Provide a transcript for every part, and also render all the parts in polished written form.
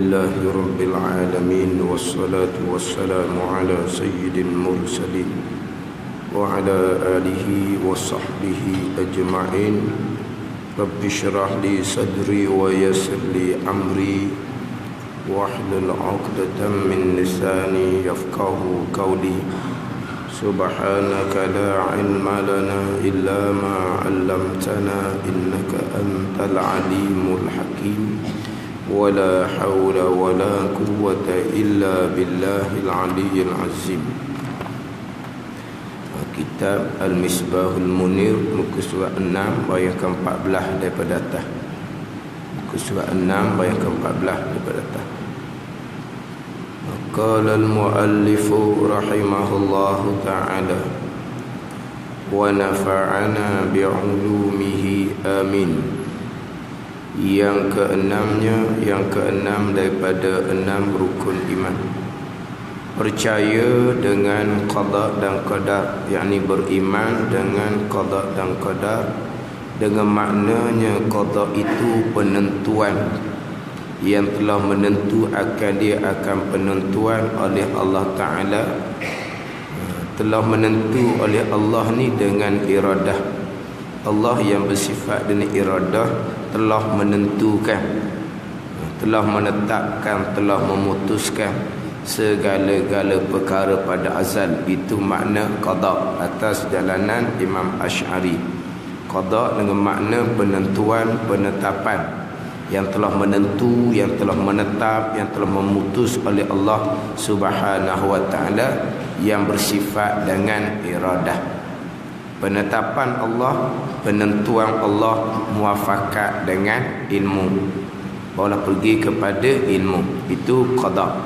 لله رب العالمين والصلاة والسلام على سيد المرسلين وعلى آله وصحبه أجمعين. رب اشرح لي صدري ويسر لي أمري واحلل عقدة من لساني يفقه قولي. سبحانك لا علم لنا إلا ما علمتنا إنك أنت العليم الحكيم. ولا حول ولا قوة إلا بالله العلي العظيم. Kitab Al-Misbahul Munir, muka surat 6 ayat ke-14 daripada atas. Muka surat 6 ayat ke-14 daripada atas. Qala al-muallif rahimahullahu ta'ala wa nafa'ana bi'ulumihi amin. Yang keenam daripada 6 rukun iman, percaya dengan qada dan qadar, yakni beriman dengan qada dan qadar, dengan maknanya qada itu penentuan yang telah menentu akan dia akan penentuan oleh Allah Ta'ala, telah menentu oleh Allah ni dengan iradah. Allah yang bersifat dengan iradah telah menentukan, telah menetapkan, telah memutuskan segala-gala perkara pada azal. Itu makna qada atas jalanan Imam Asy'ari. Qada dengan makna penentuan, penetapan, yang telah menentu, yang telah menetap, yang telah memutus oleh Allah Subhanahu wa ta'ala, yang bersifat dengan iradah. Penetapan Allah, penentuan Allah muafakat dengan ilmu, barulah pergi kepada ilmu. Itu qada.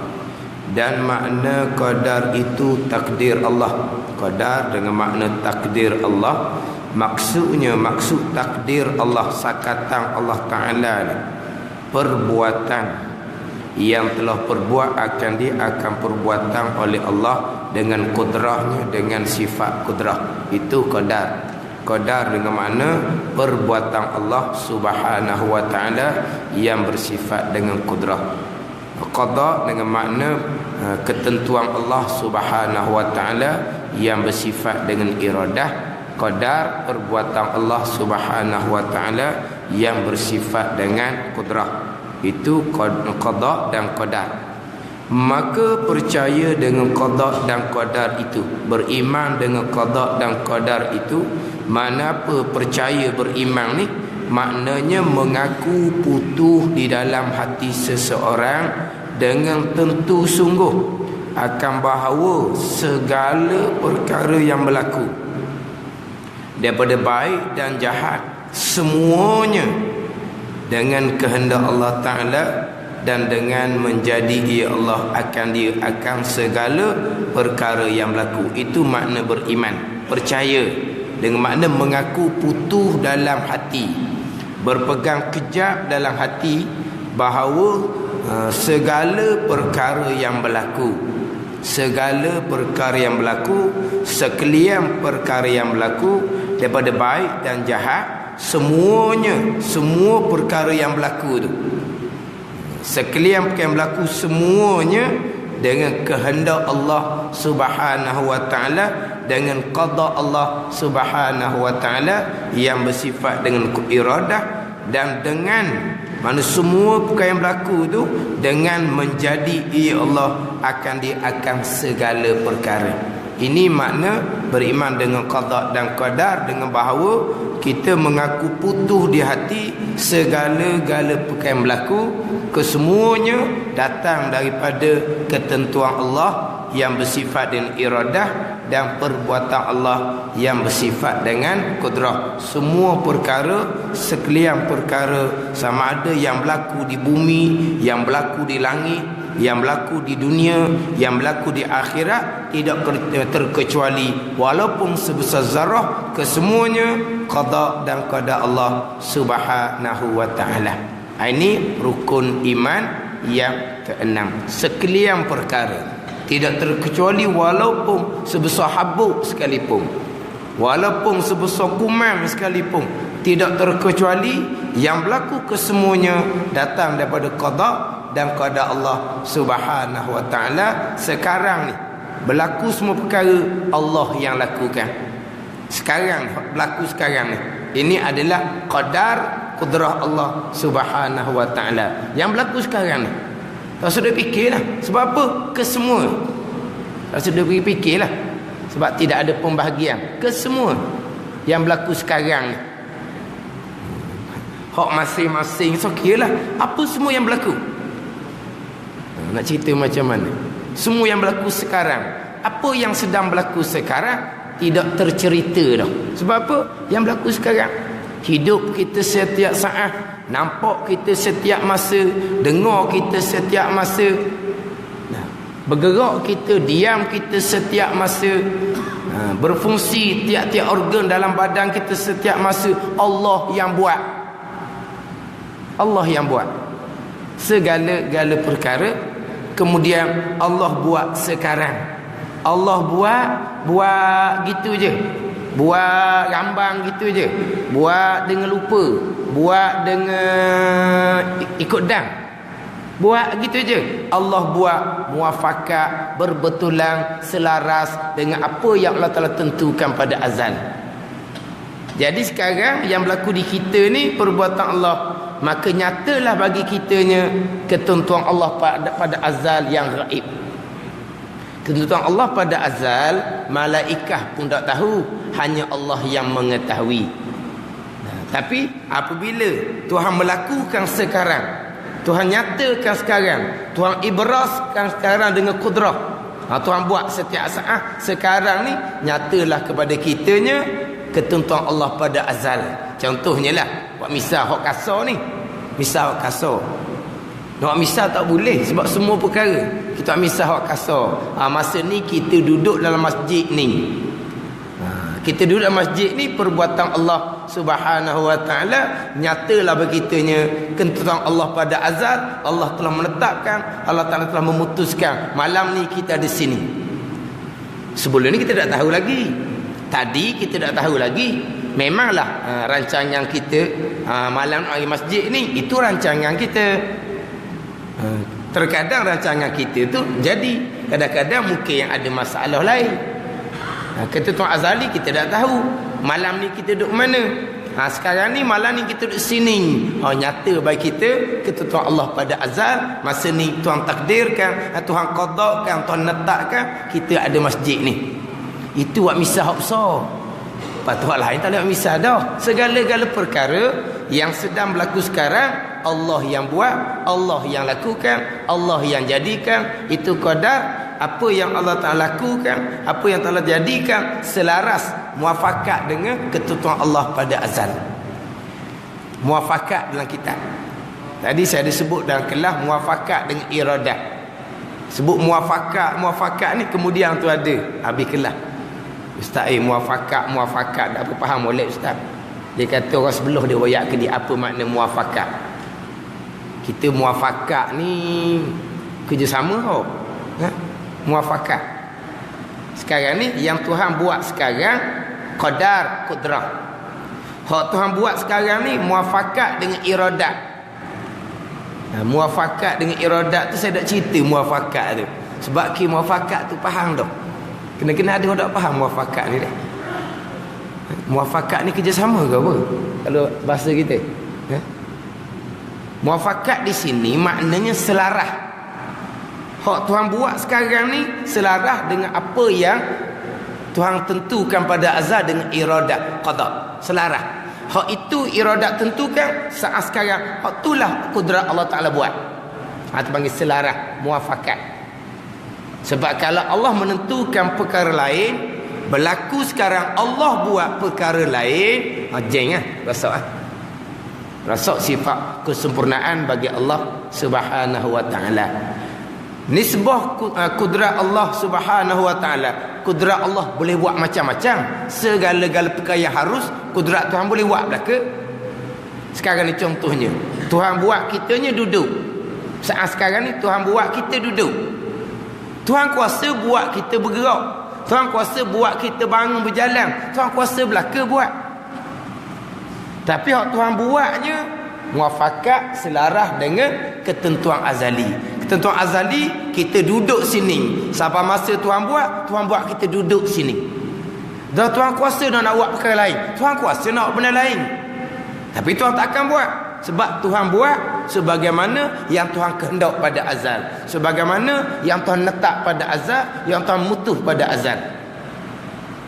Dan makna qadar itu takdir Allah. Qadar dengan makna takdir Allah, maksudnya maksud takdir Allah, sakatan Allah Ta'ala ni, perbuatan yang telah perbuat akan perbuatan oleh Allah dengan kudrahnya, dengan sifat kudrah. Itu qadar. Qadar dengan makna perbuatan Allah Subhanahu wa ta'ala yang bersifat dengan kudrah. Qada dengan makna ketentuan Allah Subhanahu wa ta'ala yang bersifat dengan iradah. Qadar perbuatan Allah Subhanahu wa ta'ala yang bersifat dengan kudrah. Itu qada dan qadar. Maka percaya dengan qada dan qadar itu, beriman dengan qada dan qadar itu. Mana apa percaya beriman ni? Maknanya mengaku putuh di dalam hati seseorang dengan tentu sungguh akan bahawa segala perkara yang berlaku, daripada baik dan jahat, semuanya dengan kehendak Allah Ta'ala, dan dengan menjadi ia Allah akan segala perkara yang berlaku. Itu makna beriman. Percaya dengan makna mengaku putuh dalam hati, berpegang kejap dalam hati bahawa segala perkara yang berlaku, segala perkara yang berlaku, sekalian perkara yang berlaku, daripada baik dan jahat, semuanya, semua perkara yang berlaku tu, sekalian perkara yang berlaku, semuanya dengan kehendak Allah Subhanahu wa ta'ala, dengan qada Allah Subhanahu wa ta'ala yang bersifat dengan iradah, dan dengan mana semua perkara yang berlaku tu dengan menjadi ia Allah akan segala perkara. Ini makna beriman dengan qada dan qadar, dengan bahawa kita mengaku putuh di hati segala-gala perkara yang berlaku, kesemuanya datang daripada ketentuan Allah yang bersifat dengan iradah, dan perbuatan Allah yang bersifat dengan kudrah. Semua perkara, sekalian perkara, sama ada yang berlaku di bumi, yang berlaku di langit, yang berlaku di dunia, yang berlaku di akhirat, tidak terkecuali walaupun sebesar zarah, kesemuanya qada dan qada Allah Subhanahu wa ta'ala. Ini rukun iman yang ke-6. Sekalian perkara, tidak terkecuali, walaupun sebesar habuk sekalipun, walaupun sebesar kuman sekalipun, tidak terkecuali yang berlaku kesemuanya datang daripada qada dan qada Allah Subhanahu wa taala. Sekarang ni berlaku semua perkara Allah yang lakukan. Sekarang berlaku sekarang ni. Ini adalah qadar kudrah Allah Subhanahu wa taala yang berlaku sekarang ni. Tak sudah fikirlah. Sebab apa? Kesemua. Tak sudah fikirlah. Sebab tidak ada pembahagian. Kesemua yang berlaku sekarang ni. Hak masing-masing. So kira lah apa semua yang berlaku. Nak cerita macam mana? Semua yang berlaku sekarang. Apa yang sedang berlaku sekarang tidak tercerita dah. Sebab apa? Yang berlaku sekarang. Hidup kita setiap saat, nampak kita setiap masa, dengar kita setiap masa, bergerak kita, diam kita setiap masa, berfungsi tiap-tiap organ dalam badan kita setiap masa. Allah yang buat. Allah yang buat segala-gala perkara. Kemudian Allah buat sekarang. Allah buat gitu je. Buat rambang gitu je. Buat dengan lupa. Buat dengan ikut dam. Buat gitu je. Allah buat muafakat, berbetulan, selaras dengan apa yang Allah Ta'ala tentukan pada azal. Jadi sekarang yang berlaku di kita ni perbuatan Allah. Maka nyatalah bagi kitanya ketentuan Allah pada azal yang gaib. Ketentuan Allah pada azal, malaikah pun tak tahu, hanya Allah yang mengetahui. Tapi apabila Tuhan melakukan sekarang, Tuhan nyatakan sekarang, Tuhan ibraskan sekarang dengan kudrah, Tuhan buat setiap saat sekarang ni, nyatalah kepada kitanya ketentuan Allah pada azal. Contohnya lah, buat misal hak kasar ni. Misal hak kasar. Nak misal tak boleh sebab semua perkara. Kita misal hak kasar. Masa ni kita duduk dalam masjid ni. Kita duduk dalam masjid ni, perbuatan Allah Subhanahu wa taala nyatalah begitunya ketentuan Allah pada azal. Allah telah menetapkan, Allah Taala telah memutuskan malam ni kita di sini. Sebelum ni kita tak tahu lagi. Tadi kita tak tahu lagi. Memanglah rancangan kita malam hari masjid ni, itu rancangan kita. Terkadang rancangan kita tu jadi, kadang-kadang mungkin yang ada masalah lain. Ketentuan azali kita tak tahu. Malam ni kita duduk mana? Sekarang ni malam ni kita duduk sini. Nyata bagi kita ketentuan Allah pada azal. Masa ni Tuhan takdirkan, Tuhan qadakan, Tuhan letakkan kita ada masjid ni. Itu buat misal hak besar. Patut lain tak ada misal dah. Segala-gala perkara yang sedang berlaku sekarang, Allah yang buat, Allah yang lakukan, Allah yang jadikan. Itu qadar. Apa yang Allah Ta'ala lakukan, apa yang Ta'ala jadikan, selaras muafakat dengan ketentuan Allah pada azal. Muafakat dalam kitab. Tadi saya ada sebut dalam kelas muafakat dengan iradah. Sebut muafakat ni kemudian tu ada habis kelas. Ustaz, muafakat tak apa faham oleh ustaz. Dia kata orang sebelah dia royak ke dia apa makna muafakat. Kita muafakat ni kerjasama tau. Muafakat. Sekarang ni yang Tuhan buat sekarang qadar kudrah. Hak Tuhan buat sekarang ni muafakat dengan iradat. Muafakat dengan iradat tu saya tak cerita muafakat tu. Sebab ki muafakat tu faham dah. Kena-kena ada orang tak faham muafakat ni dah. Muafakat ni kerjasama ke apa? Kalau bahasa kita. Muafakat di sini maknanya selarah. Hak Tuhan buat sekarang ni selarah dengan apa yang Tuhan tentukan pada azal dengan iradat qada. Selarah. Hak itu iradat tentukan saat sekarang. Hak itulah kudrat Allah Ta'ala buat. Itu panggil selarah, muafakat. Sebab kalau Allah menentukan perkara lain, berlaku sekarang Allah buat perkara lain, jeng rasak rasak sifat kesempurnaan bagi Allah Subhanahu wa taala. Nisbah kudrat Allah Subhanahu wa taala. Kudrat Allah boleh buat macam-macam. Segala-gala perkara yang harus kudrat Tuhan boleh buat belaka. Sekarang ni contohnya, Tuhan buat kitanya duduk. Saat sekarang ni Tuhan buat kita duduk. Tuhan kuasa buat kita bergerak. Tuhan kuasa buat kita bangun berjalan. Tuhan kuasa belaka buat. Tapi hak Tuhan buatnya muafakat selaras dengan ketentuan azali. Ketentuan azali, kita duduk sini. Sampai masa Tuhan buat kita duduk sini. Dah Tuhan kuasa nak buat perkara lain. Tuhan kuasa nak buat benda lain. Tapi Tuhan tak akan buat. Sebab Tuhan buat sebagaimana yang Tuhan kehendak pada azal. Sebagaimana yang Tuhan letak pada azal, yang Tuhan mutus pada azal.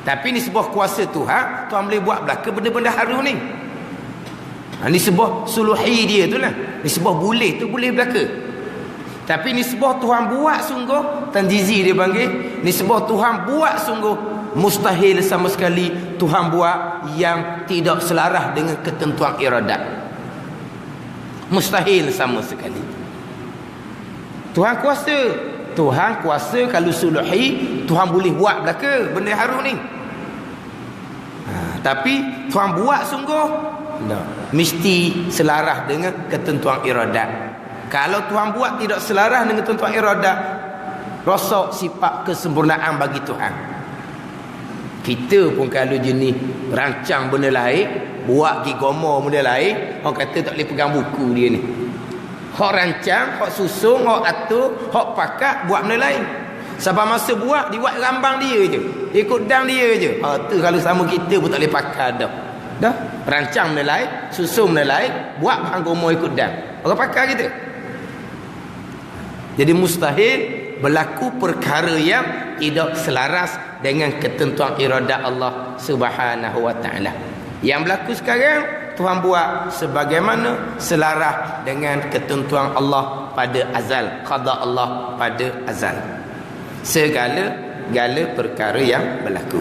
Tapi ni sebuah kuasa Tuhan, Tuhan boleh buat belaka benda-benda harum ni. Ni sebuah suluhi dia tu lah. Ni sebuah boleh tu boleh belaka. Tapi ni sebuah Tuhan buat sungguh, tanjizi dia panggil. Ni sebuah Tuhan buat sungguh, mustahil sama sekali Tuhan buat yang tidak selaras dengan ketentuan iradat. Mustahil sama sekali. Tuhan kuasa kalau suluhi, Tuhan boleh buat belaka benda harum ni. Tapi Tuhan buat sungguh, mesti selaras dengan ketentuan iradat. Kalau Tuhan buat tidak selaras dengan ketentuan iradat, rosak sifat kesempurnaan bagi Tuhan. Kita pun kalau jenis rancang benda lain, buat gigomo benda lain, orang kata tak boleh pegang buku dia ni. Hak rancang, hak susung, hak atur, hak pakat buat benda lain. Sampai masa buat, dia buat rambang dia je, ikut dang dia je. Tu kalau sama kita pun tak boleh pakai dah. Dah rancang benda lain, susun benda lain, buat bahan gomo ikut dang. Orang pakai kita. Jadi mustahil berlaku perkara yang tidak selaras dengan ketentuan iradat Allah Subhanahu wa taala. Yang berlaku sekarang Tuhan buat sebagaimana selaras dengan ketentuan Allah pada azal, qada Allah pada azal. Segala perkara yang berlaku.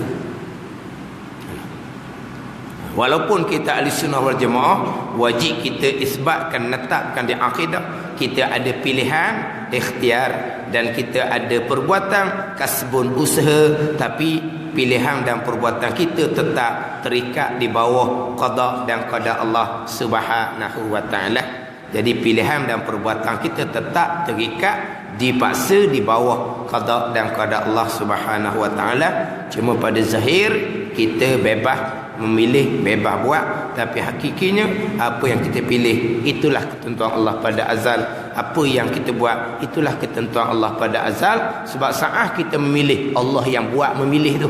Walaupun kita ahli sunnah wal jamaah, wajib kita isbatkan, netapkan di akidah, kita ada pilihan, ikhtiar, dan kita ada perbuatan kasbun, usaha, tapi pilihan dan perbuatan kita tetap terikat di bawah qada dan qada Allah Subhanahu wa taala. Jadi pilihan dan perbuatan kita tetap terikat, dipaksa di bawah qada dan qada Allah Subhanahu wa taala. Cuma pada zahir kita bebas memilih, bebas buat, tapi hakikinya apa yang kita pilih itulah ketentuan Allah pada azal. Apa yang kita buat itulah ketentuan Allah pada azal. Sebab saat kita memilih, Allah yang buat memilih tu.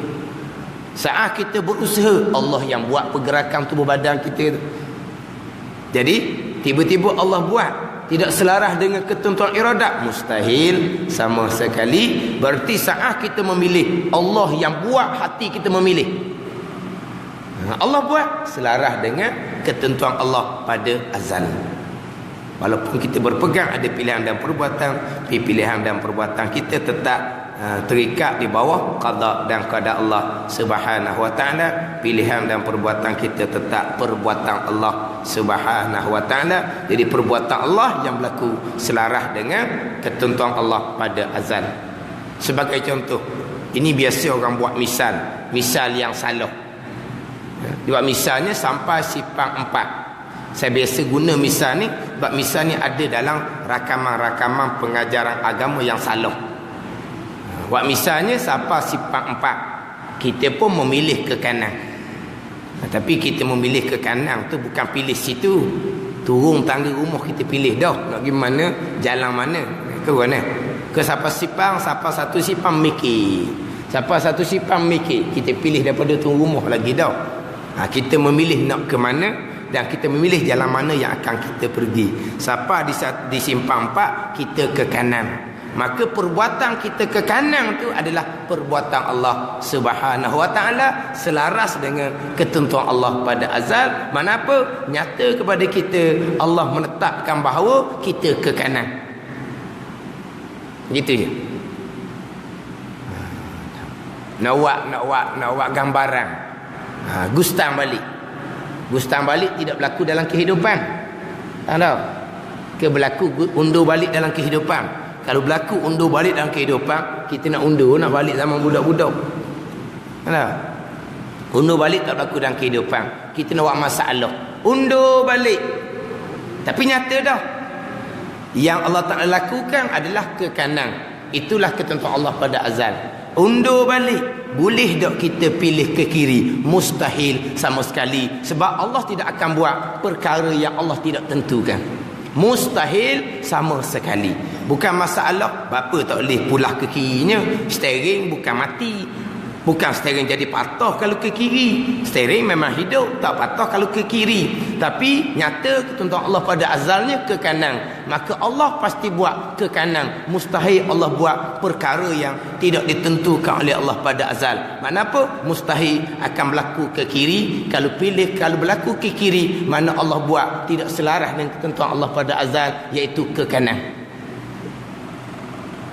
Saat kita berusaha, Allah yang buat pergerakan tubuh badan kita tu. Jadi tiba-tiba Allah buat tidak selaras dengan ketentuan iradat, mustahil sama sekali. Berarti saat kita memilih, Allah yang buat hati kita memilih. Allah buat selaras dengan ketentuan Allah pada azal. Walaupun kita berpegang ada pilihan dan perbuatan, pilihan dan perbuatan kita tetap terikat di bawah qada dan qada Allah Subhanahu wa taala. Pilihan dan perbuatan kita tetap perbuatan Allah Subhanahu wa taala. Jadi perbuatan Allah yang berlaku selaras dengan ketentuan Allah pada azal. Sebagai contoh, ini biasa orang buat misal yang salah. Dia buat misalnya sampai sifat 4. Saya biasa guna misal ni sebab misal ni ada dalam rakaman-rakaman pengajaran agama yang salah. Buat misalnya sampai sifat 4. Kita pun memilih ke kanan. Tapi kita memilih ke kanan tu bukan pilih situ. Turun tangga rumah kita pilih dah. Nak pergi mana, jalan mana. Ke mana? Ke siapa sifat, siapa satu sifat mikir. Siapa satu sifat mikir. Kita pilih daripada turun rumah lagi dah. Kita memilih nak ke mana dan kita memilih jalan mana yang akan kita pergi. Siapa di simpang 4, kita ke kanan. Maka perbuatan kita ke kanan tu adalah perbuatan Allah Subhanahu wa taala selaras dengan ketentuan Allah pada azal. Manapa nyata kepada kita Allah menetapkan bahawa kita ke kanan. Gitu je. Nak buat gambaran. Gustang balik tidak berlaku dalam kehidupan. Tak tahu ke berlaku undur balik dalam kehidupan. Kalau berlaku undur balik dalam kehidupan, kita nak undur, nak balik zaman budak-budak. Tak tahu. Undur balik tak berlaku dalam kehidupan. Kita nak buat masalah, undur balik. Tapi nyata dah yang Allah Ta'ala lakukan adalah ke kanan. Itulah ketentuan Allah pada azal. Undur balik boleh tak kita pilih ke kiri? Mustahil sama sekali. Sebab Allah tidak akan buat perkara yang Allah tidak tentukan. Mustahil sama sekali. Bukan masalah bapa tak boleh pulah ke kirinya. Steering bukan mati. Bukan steering jadi patah kalau ke kiri. Steering memang hidup, tak patah kalau ke kiri. Tapi nyata ketentuan Allah pada azalnya ke kanan. Maka Allah pasti buat ke kanan. Mustahil Allah buat perkara yang tidak ditentukan oleh Allah pada azal. Makna apa? Mustahil akan berlaku ke kiri. Kalau berlaku ke kiri, mana Allah buat tidak selaras dengan ketentuan Allah pada azal, iaitu ke kanan.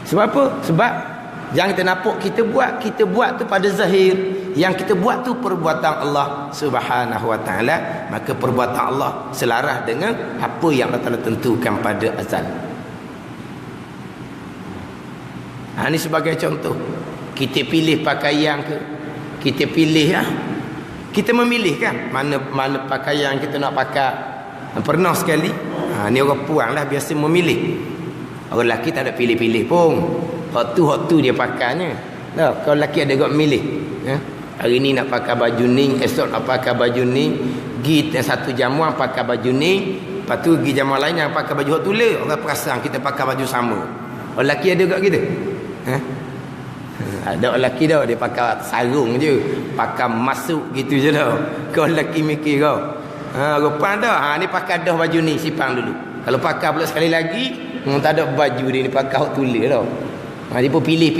Sebab apa? Sebab yang kita nampak kita buat tu pada zahir. Yang kita buat tu perbuatan Allah Subhanahu wa taala, maka perbuatan Allah selaras dengan apa yang Allah Taala tentukan pada azal. Ini sebagai contoh. Kita pilih pakaian ke? Kita pilih kita memilih kan mana pakaian kita nak pakai. Pernah sekali ni orang puang lah biasa memilih. Orang lelaki tak ada pilih-pilih pun. Hak tu dia pakainya. Nah, kalau lelaki ada gak milih. Hari ni nak pakai baju ni, esok nak pakai baju ni, pergi satu jamuan pakai baju ni, lepas tu pergi jamuan lain yang pakai baju hak tulis. Orang perasan kita pakai baju sama. Orang lelaki ada gak gitu? Ada orang lelaki dah dia pakai sarung je, pakai masuk gitu je dah. Kau lelaki mikir kau. Rupan dah. Ni pakai dah baju ni, sipang dulu. Kalau pakai pula sekali lagi, tak ada baju dia ni pakai hak tulis dah. Dia pun pilih.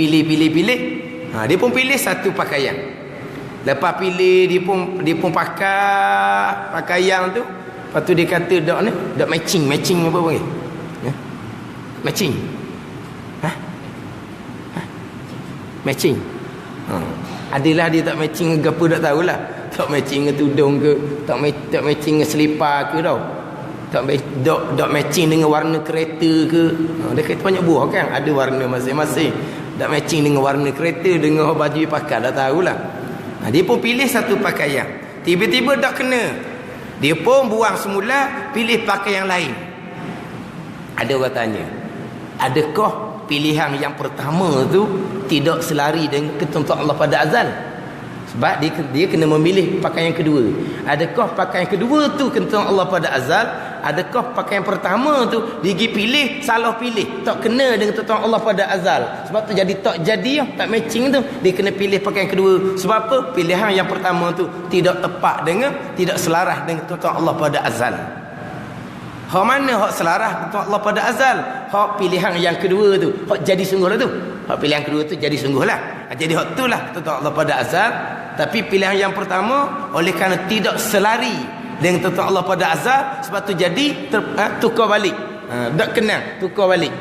Dia pun pilih satu pakaian. Lepas pilih dia pun pakai pakaian tu. Lepas tu dia kata dak matching apa panggil? Matching. Matching. Adalah dia tak matching ke apa tak tahulah. Tak matching dengan tudung ke, tak matching dengan selipar ke tau. Tak matching dengan warna kereta ke. Dia kereta banyak buah kan, ada warna masing-masing. Tak matching dengan warna kereta, dengan baju dia pakai, dah tahulah. Dia pun pilih satu pakaian. Tiba-tiba tak kena. Dia pun buang semula, pilih pakaian lain. Ada orang tanya, adakah pilihan yang pertama tu tidak selari dengan ketentuan Allah pada azal? Sebab dia kena memilih pakaian yang kedua. Adakah pakaian yang kedua tu ketentuan Allah pada azal? Adakah pakaian pertama tu dia pergi pilih, salah pilih, tak kena dengan ketentuan Allah pada azal? Sebab tu tak matching tu. Dia kena pilih pakaian yang kedua. Sebab apa? Pilihan yang pertama tu tidak tepat dengan, tidak selaras dengan ketentuan Allah pada azal. Hak mana hak selaras ketentuan Allah pada azal? Hak pilihan yang kedua tu, hak jadi sungguh lah tu. Hak pilihan kedua tu jadi sungguh lah. Jadi hak tu lah ketentuan Allah pada azal. Tapi pilihan yang pertama, oleh kerana tidak selari dengan ketentuan Allah pada azal, sebab tu jadi tukar balik. Tak kena tukar balik.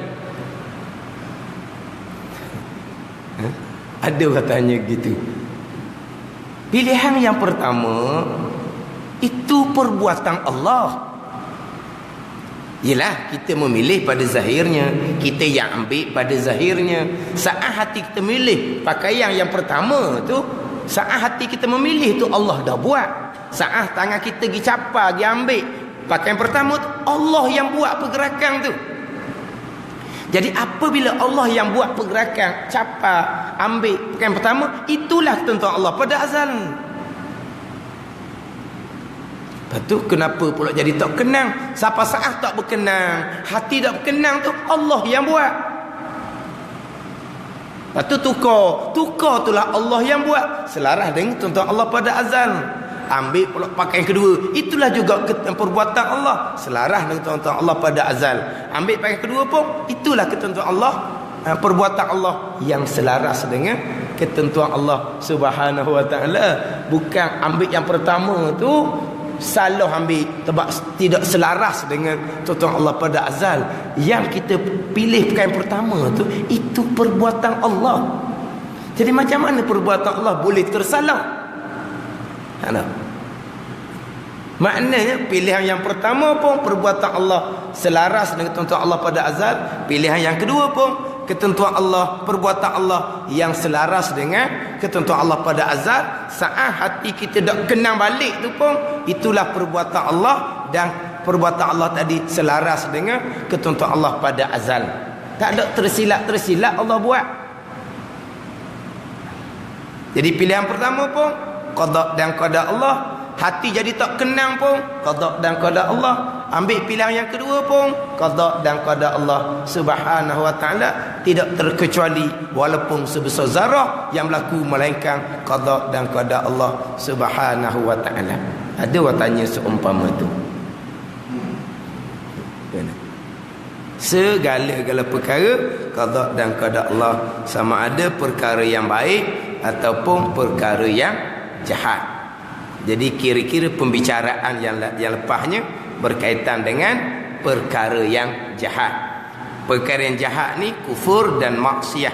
Ada orang tanya gitu. Pilihan yang pertama itu perbuatan Allah. Yelah, kita memilih pada zahirnya, kita yang ambil pada zahirnya. Saat hati kita milih pakaian yang pertama tu, saat hati kita memilih tu Allah dah buat. Saat tangan kita pergi capar, pergi ambil pakaian pertama tu, Allah yang buat pergerakan tu. Jadi apabila Allah yang buat pergerakan, capar, ambil pakaian pertama, itulah ketentuan Allah pada azal. Lepas tu kenapa pula jadi tak kenang? Siapa saat tak berkenang, hati tak berkenang tu Allah yang buat. Lepas tu tukar itulah Allah yang buat, selaras dengan ketentuan Allah pada azal. Ambil pula pakaian kedua, itulah juga perbuatan Allah, selaras dengan ketentuan Allah pada azal. Ambil pakaian kedua pun, itulah ketentuan Allah, perbuatan Allah yang selaras dengan ketentuan Allah Subhanahu wa taala. Bukan ambil yang pertama tu salah ambil, sebab tidak selaras dengan ketentuan Allah pada azal. Yang kita pilih pakaian pertama tu, itu perbuatan Allah. Jadi macam mana perbuatan Allah boleh tersalah? Maknanya pilihan yang pertama pun perbuatan Allah selaras dengan ketentuan Allah pada azal. Pilihan yang kedua pun ketentuan Allah, perbuatan Allah yang selaras dengan ketentuan Allah pada azal. Saat hati kita tak kenang balik tu pun, itulah perbuatan Allah, dan perbuatan Allah tadi selaras dengan ketentuan Allah pada azal. Tak ada tersilap Allah buat. Jadi pilihan pertama pun qada dan qada Allah. Hati jadi tak kenang pun qada dan qada Allah. Ambil pilihan yang kedua pun qada dan qada Allah Subhanahu wa taala, tidak terkecuali walaupun sebesar zarah yang berlaku, melainkan qada dan qada Allah Subhanahu wa taala. Ada orang tanya seumpama tu, segala-gala perkara qada dan qada Allah, sama ada perkara yang baik ataupun perkara yang jahat. Jadi kira-kira pembicaraan yang lepasnya berkaitan dengan perkara yang jahat. Perkara yang jahat ni kufur dan maksiat.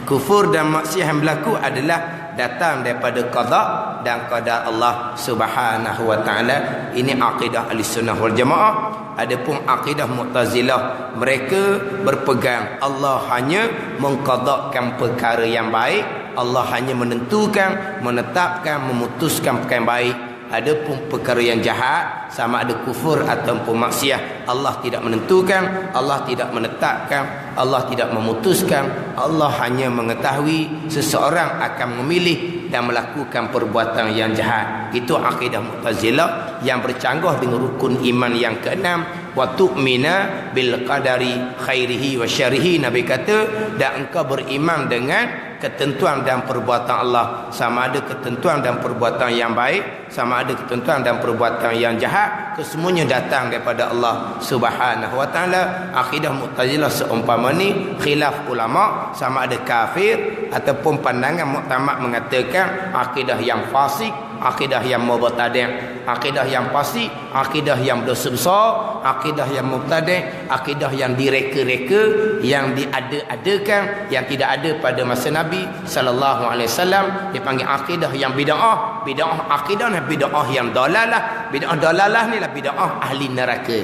Kufur dan maksiat yang berlaku adalah datang daripada qada dan qada Allah Subhanahu wa taala. Ini akidah Ahlussunnah wal Jamaah. Adapun akidah Mu'tazilah, mereka berpegang Allah hanya mengqadakan perkara yang baik, Allah hanya menentukan, menetapkan, memutuskan perkara yang baik. Adapun perkara yang jahat, sama ada kufur ataupun maksiat, Allah tidak menentukan, Allah tidak menetapkan, Allah tidak memutuskan. Allah hanya mengetahui seseorang akan memilih dan melakukan perbuatan yang jahat. Itu akidah Mu'tazilah yang bercanggah dengan rukun iman yang keenam, wa tu'mina bil qadari khairihi wa syarrihi. Nabi kata, dan engkau beriman dengan ketentuan dan perbuatan Allah, sama ada ketentuan dan perbuatan yang baik, sama ada ketentuan dan perbuatan yang jahat, kesemuanya datang daripada Allah Subhanahu wa taala. Akidah Mu'tazilah seumpama ni khilaf ulama, sama ada kafir ataupun pandangan muktamad mengatakan akidah yang fasik, akidah yang mubtadi'. Akidah yang fasik, akidah yang berdosa besar, akidah yang mubtadi', akidah yang direka-reka, yang diada-adakan, yang tidak ada pada masa Nabi sallallahu alaihi wasallam, dipanggil akidah yang bid'ah. Bid'ah akidah ni bid'ah yang dalalah. Bid'ah dalalah ni lah bid'ah ahli neraka.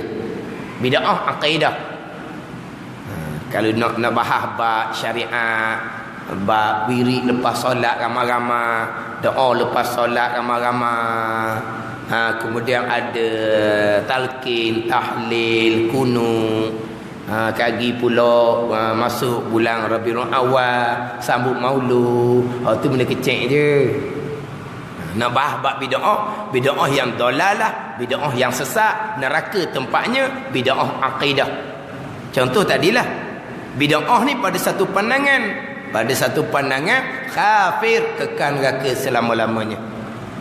Bid'ah akidah. Kalau nak bahas bab syariat, bab wirid lepas solat ramai-ramai, doa lepas solat ramai-ramai, kemudian ada talqin, tahlil, kunut, kagi pula masuk bulan Rabiul Awal, sambut maulud, tu benda kecil je. Nak bahas bab bid'ah, bid'ah yang dalalah, bid'ah yang sesat, neraka tempatnya, bid'ah akidah. Contoh tadilah, bid'ah ni pada satu pandangan kafir, kekal neraka selama-lamanya.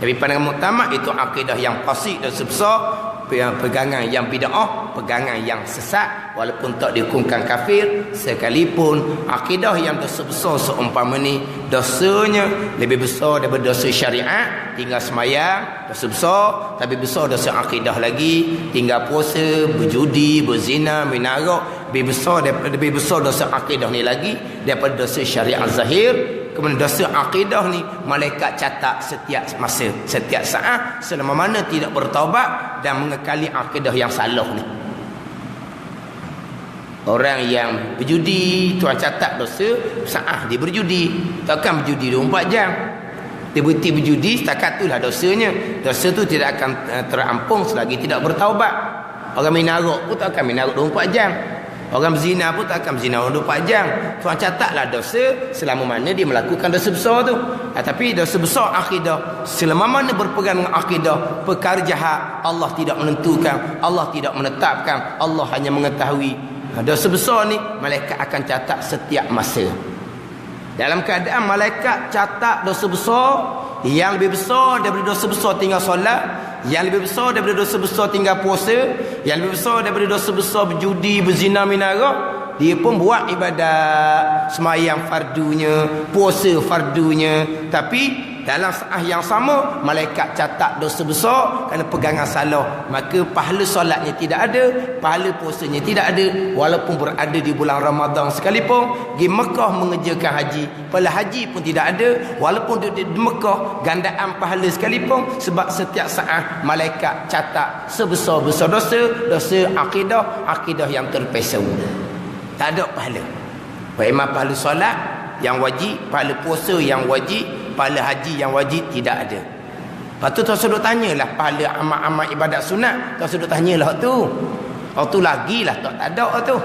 Tapi pandangan muktamad itu akidah yang fasik dan sebesar, pegangan yang bid'ah, pegangan yang sesat, walaupun tak dihukumkan kafir sekalipun. Akidah yang dosa besar seumpama ni, dosanya lebih besar daripada dosa syariat, tinggal semayang dosa besar, tapi besar dosa akidah lagi, tinggal puasa, berjudi, berzina, minarok, lebih besar dosa akidah ni lagi daripada dosa syariat zahir. Kemudian dosa akidah ni malaikat catat setiap masa, setiap saat, selama mana tidak bertaubat dan mengekali akidah yang salah ni. Orang yang berjudi, Tuhan catat dosa saat dia berjudi. Takkan berjudi 24 jam. Dia berhenti berjudi, setakat itulah dosanya. Dosa tu tidak akan terampung selagi tidak bertaubat. Orang minarok pun tak akan minarok 24 jam. Orang berzina pun tak akan berzina 24 jam. Tuhan catatlah dosa selama mana dia melakukan dosa besar tu. Tapi dosa besar akidah, selama mana berpegang dengan akidah, perkara jahat Allah tidak menentukan, Allah tidak menetapkan, Allah hanya mengetahui. Dosa besar ni malaikat akan catat setiap masa. Dalam keadaan malaikat catat dosa besar, yang lebih besar daripada dosa besar tinggal solat, yang lebih besar daripada dosa besar tinggal puasa, yang lebih besar daripada dosa besar berjudi, berzina, minarok, dia pun buat ibadat, semayang fardunya, puasa fardunya, tapi dalam saat yang sama malaikat catat dosa besar kerana pegangan salah. Maka pahala solatnya tidak ada, pahala puasanya tidak ada, walaupun berada di bulan Ramadan sekalipun. Pergi Mekah mengerjakan haji, pahala haji pun tidak ada, walaupun di Mekah gandaan pahala sekalipun, sebab setiap saat malaikat catat sebesar-besar dosa akidah yang terpesong, tak ada pahala. Memang pahala solat yang wajib, pahala puasa yang wajib, pahala haji yang wajib tidak ada. Lepas tu tuan sudut tanyalah pahala amal-amal ibadat sunat, tuan sudut tanyalah tu. Waktu lagi lah tak ada tu.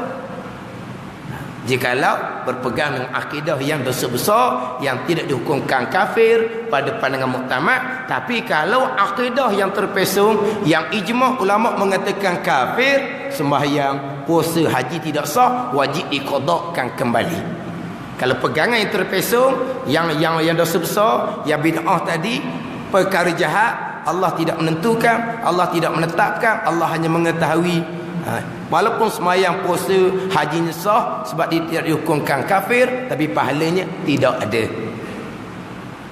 Jikalau berpegang dengan akidah yang dosa besar, yang tidak dihukumkan kafir pada pandangan muktamad. Tapi kalau akidah yang terpesong, yang ijma' ulama mengatakan kafir, sembahyang, puasa, haji tidak sah, wajib diqadakkan kembali. Kalau pegangan yang terpesong, yang dosa besar, yang bid'ah tadi, perkara jahat, Allah tidak menentukan, Allah tidak menetapkan, Allah hanya mengetahui. Walaupun semayang, puasa, hajinya sah, sebab dia tidak dihukumkan kafir, tapi pahalanya tidak ada.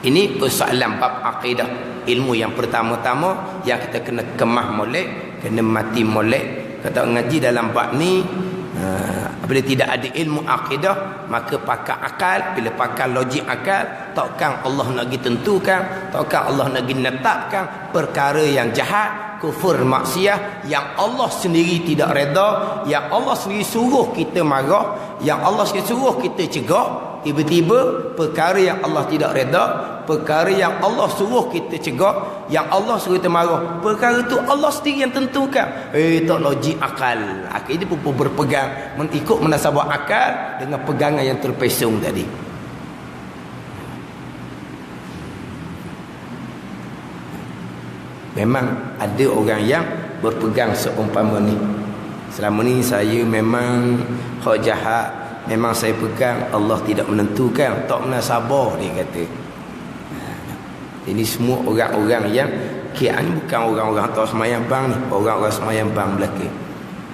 Ini persoalan bab akidah. Ilmu yang pertama-tama yang kita kena kemah molek, kena mati molek. Kata ngaji dalam bab ni, apabila tidak ada ilmu akidah, maka pakai akal. Bila pakai logik akal, takkan Allah nak tentukan, takkan Allah nak netapkan perkara yang jahat, kufur, maksiat yang Allah sendiri tidak reda, yang Allah sendiri suruh kita marah, yang Allah sendiri suruh kita cegah. Tiba-tiba perkara yang Allah tidak reda, perkara yang Allah suruh kita cegah, yang Allah suruh kita marah, perkara itu Allah sendiri yang tentukan. Tak logik akal. Akal ini pun berpegang, ikut menasabah akal dengan pegangan yang terpesong tadi. Memang ada orang yang berpegang seumpama ni. Selama ni saya memang hak jahat, memang saya pegang, Allah tidak menentukan, tak menasabah, dia kata. Ini semua orang-orang yang ni bukan orang-orang tak semayang bang ni, orang-orang semayang bang belakang.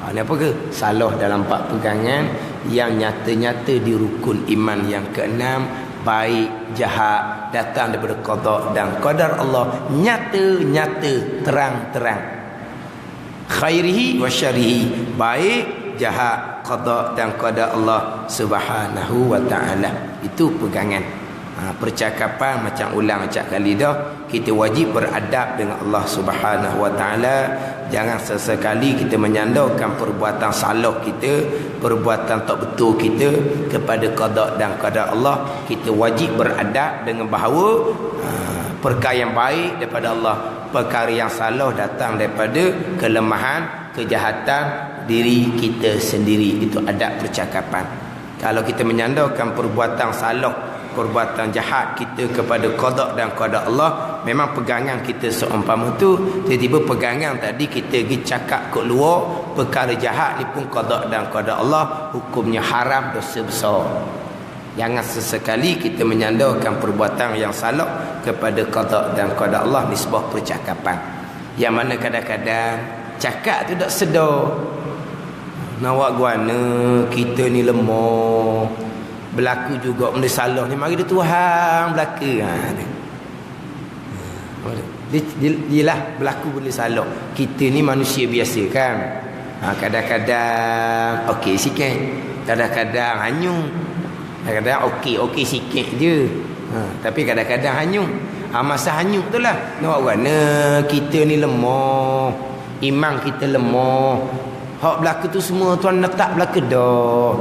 Ini apa ke? Salah dalam bab pegangan yang nyata-nyata di rukun iman yang keenam, baik jahat datang daripada qada dan qadar Allah, nyata-nyata, terang-terang. Khairihi wa syarihi, baik jahat, qada dan qadar Allah Subhanahu wa taala. Itu pegangan. Percakapan macam ulang cak kali dah, kita wajib beradab dengan Allah Subhanahu wa taala. Jangan sesekali kita menyandarkan perbuatan salah kita, perbuatan tak betul kita kepada qada dan qadar Allah. Kita wajib beradab dengan bahawa perkara yang baik daripada Allah, perkara yang salah datang daripada kelemahan, kejahatan diri kita sendiri. Itu adab percakapan. Kalau kita menyandarkan perbuatan salah, perbuatan jahat kita kepada qada dan qadar Allah, memang pegangan kita seumpama tu. Tiba-tiba pegangan tadi kita pergi cakap kat luar, perkara jahat ni pun qada dan qadar Allah, hukumnya haram, dosa besar. Jangan sesekali kita menyandarkan perbuatan yang salah kepada qada dan qadar Allah, nisbah percakapan. Yang mana kadang-kadang cakap tu tak sedar. Nawak guana kita ni lemah, berlaku juga benda salah ni, mari dia Tuhan belaka. Dia lah berlaku benda salah. Kita ni manusia biasa kan. Kadang-kadang okey sikit, kadang-kadang hanyung, kadang-kadang okey sikit je. Tapi kadang-kadang hanyung. Masa hanyung tu lah nak warna kita ni lemah, iman kita lemah. Hak berlaku tu semua Tuhan letak belaka dah.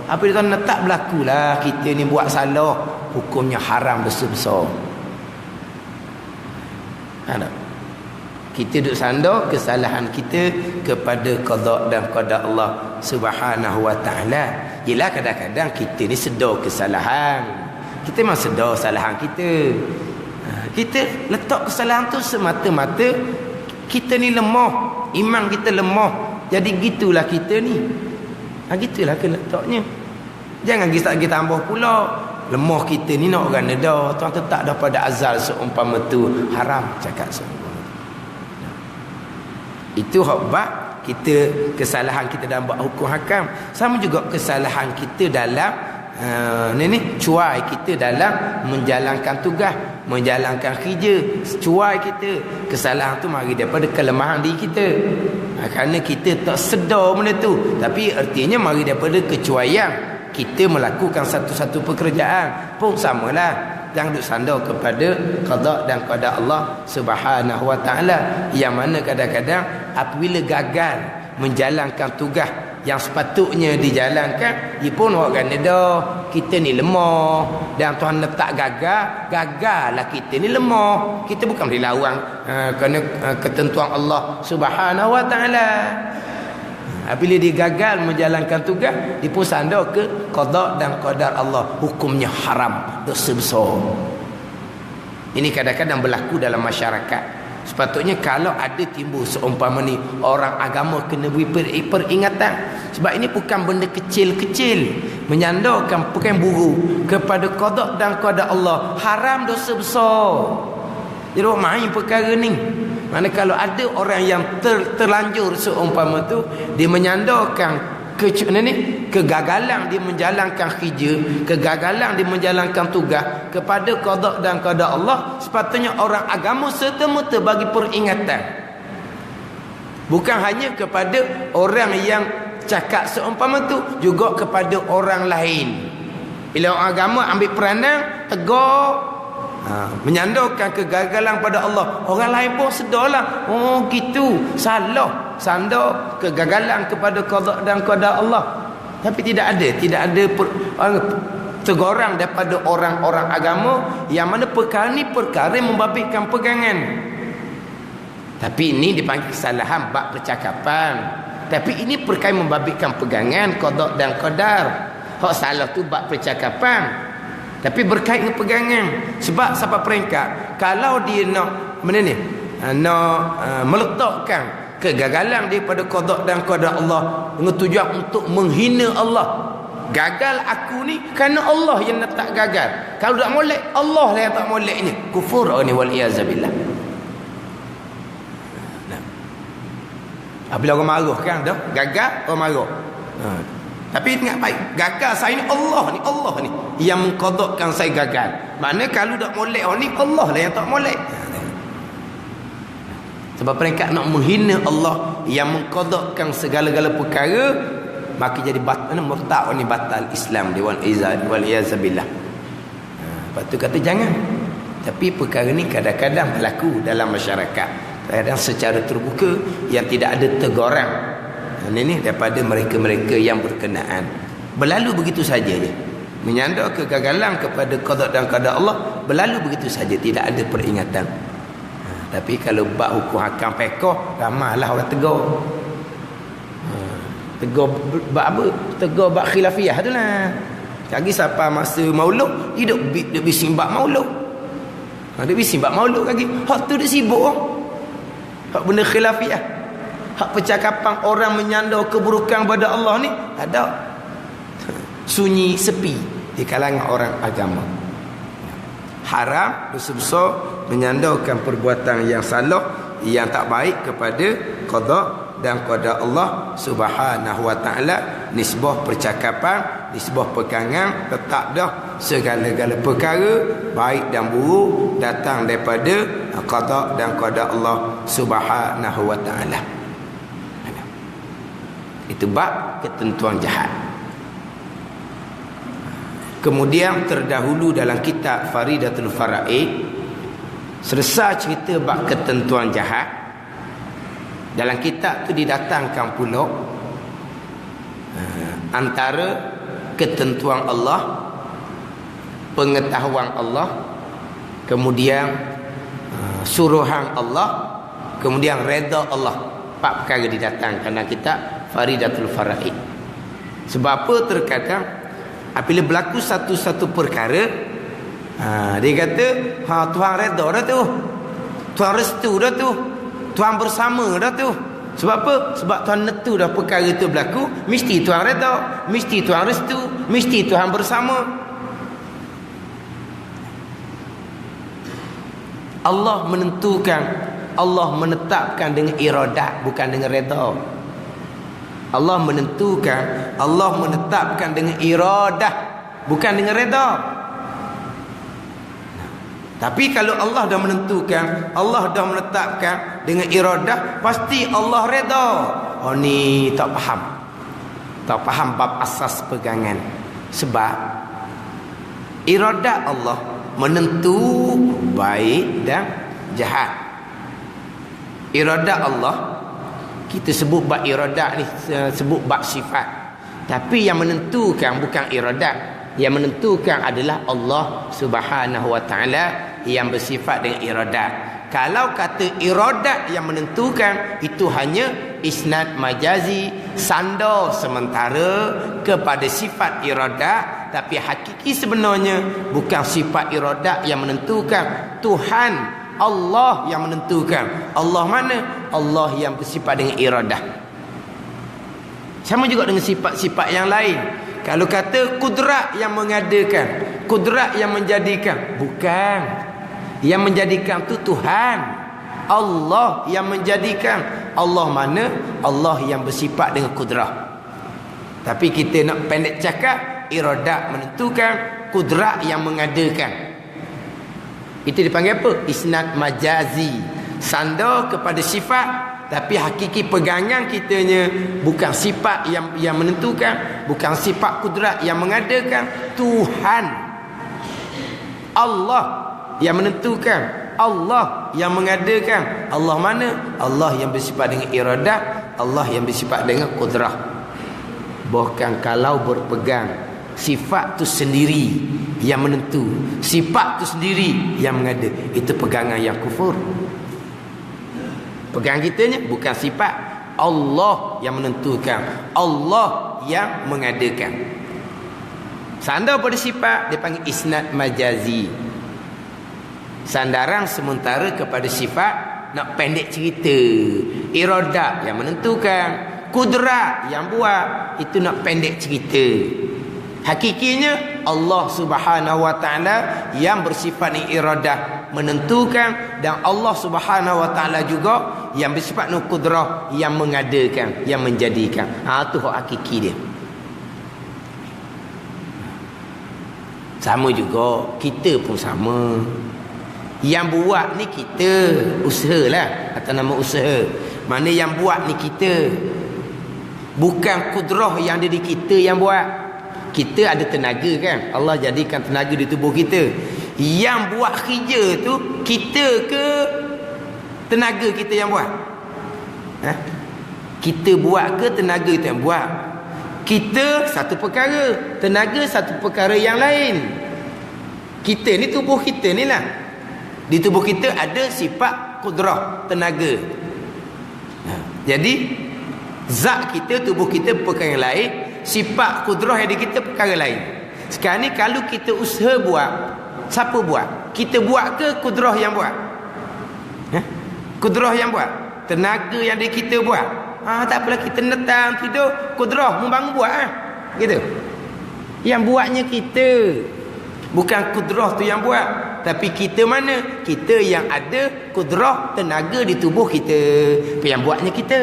Apa dia Tuhan letak berlaku lah, kita ni buat salah, hukumnya haram, dosa besar. Ada. Kita duk sandar kesalahan kita kepada qada dan qadar Allah Subhanahu wa taala. Ialah kadang-kadang kita ni sedar kesalahan. Kita memang sedar kesalahan kita. Kita letak kesalahan tu semata-mata kita ni lemah, iman kita lemah. Jadi gitulah kita ni. Gitulah kena letaknya. Jangan kita tambah pula. Lemah kita ni nak orang dah. Tuan tetap dah pada azal seumpama tu haram cakap seumpama. Itu hak bab kita, kesalahan kita dalam bab hukum hakam. Sama juga kesalahan kita dalam cuai kita dalam menjalankan tugas, menjalankan kerja. Cuai kita, kesalahan tu mari daripada kelemahan diri kita. Kerana kita tak sedar benda tu, tapi artinya mari daripada kecuaian kita melakukan satu-satu pekerjaan pun samalah. Jangan duk sandar kepada qada dan qadar Allah Subhanahu wa taala, yang mana kadang-kadang apabila gagal menjalankan tugas yang sepatutnya dijalankan, dia pun orang dah kita ni lemah dan Tuhan letak gagallah kita ni lemah. Kita bukan dilawan kerana ketentuan Allah Subhanahu wa taala. Apabila dia gagal menjalankan tugas, dia pun sandar ke qada dan qadar Allah. Hukumnya haram, dosa besar. Ini kadang-kadang berlaku dalam masyarakat. Sepatutnya kalau ada timbul seumpama ni, orang agama kena beri peringatan. Sebab ini bukan benda kecil-kecil. Menyandarkan pekan buru kepada qada dan qadar Allah, haram, dosa besar. Jadi main perkara ni. Mana kalau ada orang yang terlanjur seumpama tu, dia menyandarkan kegagalan dia menjalankan kerja, kegagalan dia menjalankan tugas kepada qada dan qadar Allah, sepatutnya orang agama serta-merta bagi peringatan. Bukan hanya kepada orang yang cakap seumpama tu, juga kepada orang lain. Bila orang agama ambil peranan, tegur, menyandarkan kegagalan pada Allah, orang lain pun sedarlah, oh gitu, salah, sandar kegagalan kepada qada dan qadar Allah. Tapi tidak ada teguran daripada orang-orang agama yang mana perkara ni perkara yang membabitkan pegangan. Tapi ini dipanggil kesalahan bab percakapan. Tapi ini perkara yang membabitkan pegangan qada dan qadar. Hak salah tu bab percakapan, tapi berkait dengan pegangan. Sebab sampai peringkat kalau dia nak meletakkan kegagalan daripada qada dan qadar Allah dengan tujuan untuk menghina Allah. Gagal aku ni kerana Allah yang tak gagal. Kalau tak molek, Allah lah yang tak molek ni. Kufur ni wal iazabillah. Apabila orang marah kan dah, gagal orang marah. Tapi ingat baik, gagal saya ni Allah ni yang mengqadakkan saya gagal. Maknanya kalau tak molek orang ni, Allah lah yang tak molek. Sebab peringkat nak menghina Allah yang mengqadakkan segala-gala perkara, maka jadi murtad ni, batal Islam dia wal iazabillah. Lepas tu kata jangan. Tapi perkara ni kadang-kadang berlaku dalam masyarakat, kadang secara terbuka yang tidak ada teguran. Ini daripada mereka-mereka yang berkenaan, berlalu begitu saja je, menyandar kegagalan kepada qada dan qadar Allah, berlalu begitu saja, tidak ada peringatan. Tapi kalau bab hukum hakam fiqh, ramailah orang tegur. Tegur bab apa? Tegur bab khilafiyah tu lah. Lagi siapa masa maulud, dia duk bising bab maulud. Dia bising bab maulud lagi. Hak tu dia sibuk. Hak benda khilafiyah. Hak percakapan orang menyandar keburukan pada Allah ni ada. Sunyi sepi di kalangan orang agama. Haram, dosa besar, menyandarkan perbuatan yang salah, yang tak baik kepada qada dan qadar Allah Subhanahu wa taala. Nisbah percakapan, nisbah pegangan, letak dah segala-gala perkara baik dan buruk datang daripada qada dan qadar Allah Subhanahu wa taala. Itu bab ketentuan jahat. Kemudian terdahulu dalam kitab Faridatul Fara'id, selesai cerita bab ketentuan jahat, dalam kitab tu didatangkan pula antara ketentuan Allah, pengetahuan Allah, kemudian suruhan Allah, kemudian redha Allah. Empat perkara didatangkan dalam kitab Faridatul Fara'id. Sebab apa? Terkadang apabila berlaku satu-satu perkara, dia kata Tuhan redha dah tu, Tuhan restu dah tu, Tuhan bersama dah tu. Sebab apa? Sebab Tuhan netu dah perkara tu berlaku, mesti Tuhan redha, mesti Tuhan restu, mesti Tuhan bersama. Allah menentukan, Allah menetapkan dengan iradat, bukan dengan redha. Allah menentukan, Allah menetapkan dengan iradah, bukan dengan redha. Tapi kalau Allah dah menentukan, Allah dah menetapkan dengan iradah, pasti Allah redha. Oh ni tak faham. Tak faham bab asas pegangan. Sebab iradah Allah menentu baik dan jahat. Iradah Allah, kita sebut bab iradah ni, sebut bab sifat. Tapi yang menentukan bukan iradah, yang menentukan adalah Allah Subhanahu wa taala yang bersifat dengan iradah. Kalau kata iradat yang menentukan, itu hanya isnad majazi, sandar sementara kepada sifat iradat, tapi hakiki sebenarnya bukan sifat iradat yang menentukan. Tuhan Allah yang menentukan. Allah mana? Allah yang bersifat dengan iradah. Sama juga dengan sifat-sifat yang lain. Kalau kata kudrat yang mengadakan, kudrat yang menjadikan, bukan. Yang menjadikan tu Tuhan. Allah yang menjadikan. Allah mana? Allah yang bersifat dengan kudrah. Tapi kita nak pendek cakap, iradat menentukan, kudrat yang mengadakan. Itu dipanggil apa? Isnad majazi. Sandar kepada sifat, tapi hakiki pegangan kitanya bukan sifat yang menentukan, bukan sifat kudrat yang mengadakan. Tuhan Allah yang menentukan, Allah yang mengadakan. Allah mana? Allah yang bersifat dengan iradah, Allah yang bersifat dengan kudrah. Bahkan kalau berpegang sifat tu sendiri yang menentu, sifat tu sendiri yang mengada, itu pegangan yang kufur. Pegangan kitanya bukan sifat, Allah yang menentukan, Allah yang mengadakan. Sandar pada sifat dipanggil isnad majazi. Sandaran sementara kepada sifat, nak pendek cerita. Iradat yang menentukan, kudrat yang buat, itu nak pendek cerita. Hakikinya Allah Subhanahu wa taala yang bersifat ni iradah menentukan, dan Allah Subhanahu wa taala juga yang bersifat ni kudrah yang mengadakan, yang menjadikan. Tu hak hakiki dia. Sama juga kita pun sama. Yang buat ni kita, usahalah, atau nama usaha. Mana yang buat ni kita, bukan kudrah yang ada di kita yang buat. Kita ada tenaga kan, Allah jadikan tenaga di tubuh kita. Yang buat kerja tu kita ke tenaga kita yang buat? Kita buat ke tenaga kita yang buat? Kita satu perkara, tenaga satu perkara yang lain. Kita ni, tubuh kita ni lah. Di tubuh kita ada sifat kudrah, tenaga. Jadi zat kita, tubuh kita perkara yang lain, sifat kudrah yang di kita perkara lain. Sekarang ni kalau kita usaha buat, siapa buat? Kita buat ke kudrah yang buat? Kudrah yang buat, tenaga yang di kita buat. Tak apalah, kita netang tidur, kudrah membangun buat gitu. Yang buatnya kita, bukan kudrah tu yang buat. Tapi kita mana? Kita yang ada kudrah, tenaga di tubuh kita. Yang buatnya kita.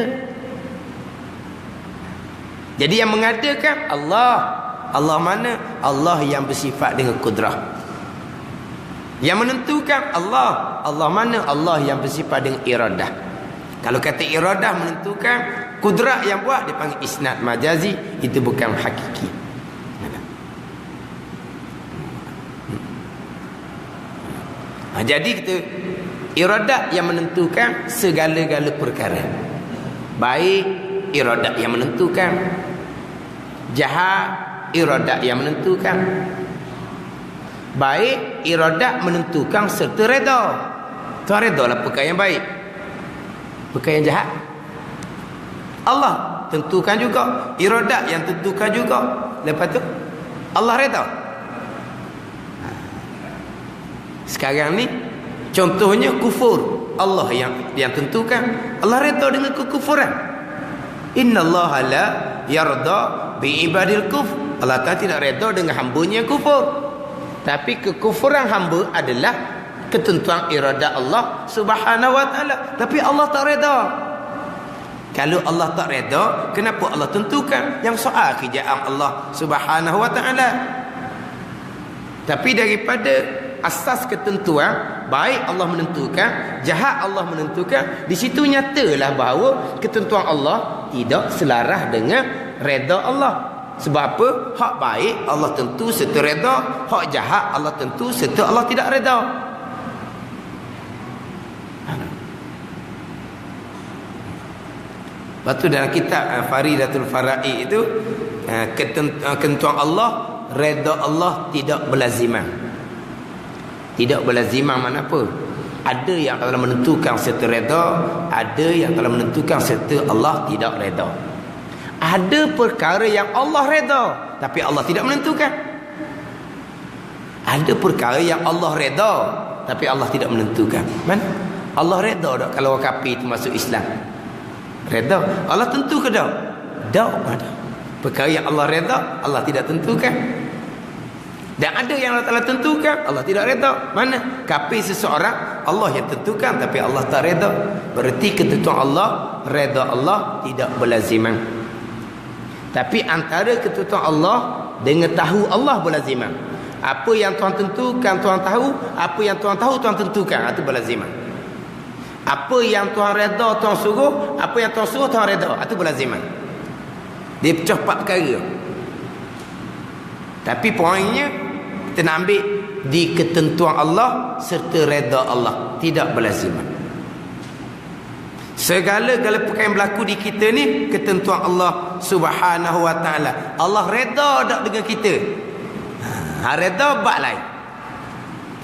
Jadi yang mengadakan Allah. Allah mana? Allah yang bersifat dengan kudrah. Yang menentukan Allah. Allah mana? Allah yang bersifat dengan iradah. Kalau kata iradah menentukan, kudrah yang buat dipanggil isnad majazi. Itu bukan hakiki. Jadi kita iradat yang menentukan segala-gala perkara. Baik, iradat yang menentukan. Jahat, iradat yang menentukan. Baik, iradat menentukan serta reda. Tuan reda lah perkara yang baik. Perkara yang jahat, Allah tentukan juga. Iradat yang tentukan juga. Lepas tu Allah reda. Sekarang ni contohnya kufur, Allah yang tentukan, Allah redha dengan kekufuran. Innallaha la yarda bi ibadil kufr. Allah Ta'ala tidak redha dengan hamba-Nya yang kufur. Tapi kekufuran hamba adalah ketentuan iradat Allah Subhanahu wa taala. Tapi Allah tak redha. Kalau Allah tak redha, kenapa Allah tentukan? Yang soal kerjaan Allah Subhanahu wa taala. Tapi daripada asas ketentuan, baik Allah menentukan, jahat Allah menentukan, di situ nyatalah bahawa ketentuan Allah tidak selaras dengan redha Allah. Sebab apa? Hak baik Allah tentu serta redha, hak jahat Allah tentu serta Allah tidak redha. Lepas tu dalam kitab Faridatul Fara'i itu, ketentuan Allah, redha Allah tidak berlaziman. Tidak berlaziman mana apa? Ada yang telah menentukan serta reda, ada yang telah menentukan serta Allah tidak reda. Ada perkara yang Allah reda tapi Allah tidak menentukan. Ada perkara yang Allah reda tapi Allah tidak menentukan. Mana? Allah reda tak kalau orang kafir itu masuk Islam? Reda. Allah tentu ke tak? Tak ada. Perkara yang Allah reda, Allah tidak tentukan. Dan ada yang Allah telah tentukan, Allah tidak reda. Mana? Kafir seseorang, Allah yang tentukan tapi Allah tak reda. Berarti ketentuan Allah, reda Allah tidak berlaziman. Tapi antara ketentuan Allah dengan tahu Allah berlaziman. Apa yang Tuhan tentukan Tuhan tahu, apa yang Tuhan tahu Tuhan tentukan, itu berlaziman. Apa yang Tuhan reda Tuhan suruh, apa yang Tuhan suruh Tuhan reda, itu berlaziman. Dia pecah 4 perkara. Tapi poinnya kita nak ambil di ketentuan Allah serta reda Allah, tidak berlaziman. Segala-gala perkara yang berlaku di kita ni ketentuan Allah Subhanahu wa taala. Allah reda tak dengan kita? Reda bab lain.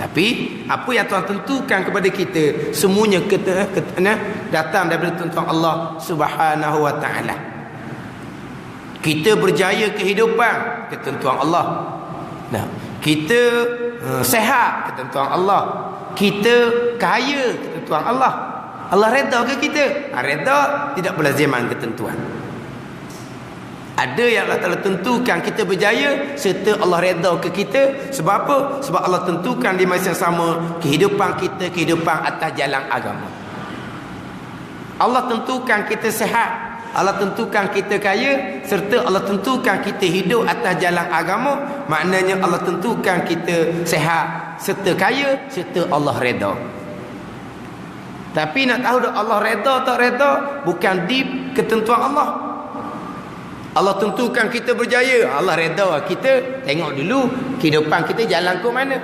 Tapi apa yang Tuhan tentukan kepada kita semuanya datang daripada ketentuan Allah Subhanahu wa taala. Kita berjaya kehidupan ketentuan Allah. Nah, kita sehat ketentuan Allah. Kita kaya ketentuan Allah. Allah reda ke kita? Reda tidak berlaziman ketentuan. Ada yang Allah telah tentukan kita berjaya serta Allah reda ke kita. Sebab apa? Sebab Allah tentukan di masa yang sama kehidupan kita, kehidupan atas jalan agama. Allah tentukan kita sehat, Allah tentukan kita kaya, serta Allah tentukan kita hidup atas jalan agama. Maknanya Allah tentukan kita sehat serta kaya, serta Allah reda. Tapi nak tahu dah Allah reda tak reda bukan di ketentuan Allah. Allah tentukan kita berjaya, Allah reda kita. Tengok dulu kehidupan kita jalan ke mana.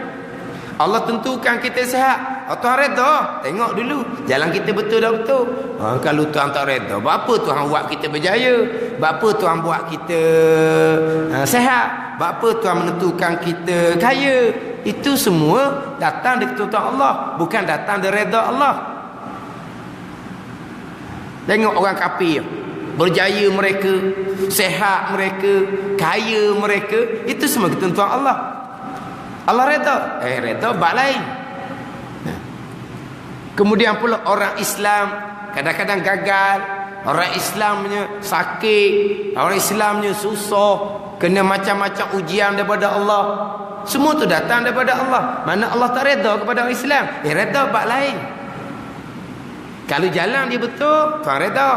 Allah tentukan kita sehat, Tuhan reda. Tengok dulu jalan kita betul tak betul. Kalau Tuhan tak reda, buat apa Tuhan buat kita berjaya? Buat apa Tuhan buat kita sehat? Buat apa Tuhan menentukan kita kaya? Itu semua datang dari ketentuan Allah, bukan datang dari reda Allah. Tengok orang kafir, berjaya mereka, sehat mereka, kaya mereka, itu semua ketentuan Allah. Allah reda, reda bab lain. Kemudian pula orang Islam kadang-kadang gagal, orang Islamnya sakit, orang Islamnya susah, kena macam-macam ujian daripada Allah. Semua tu datang daripada Allah. Mana Allah tak reda kepada orang Islam? Reda bab lain. Kalau jalan dia betul, Tuhan reda.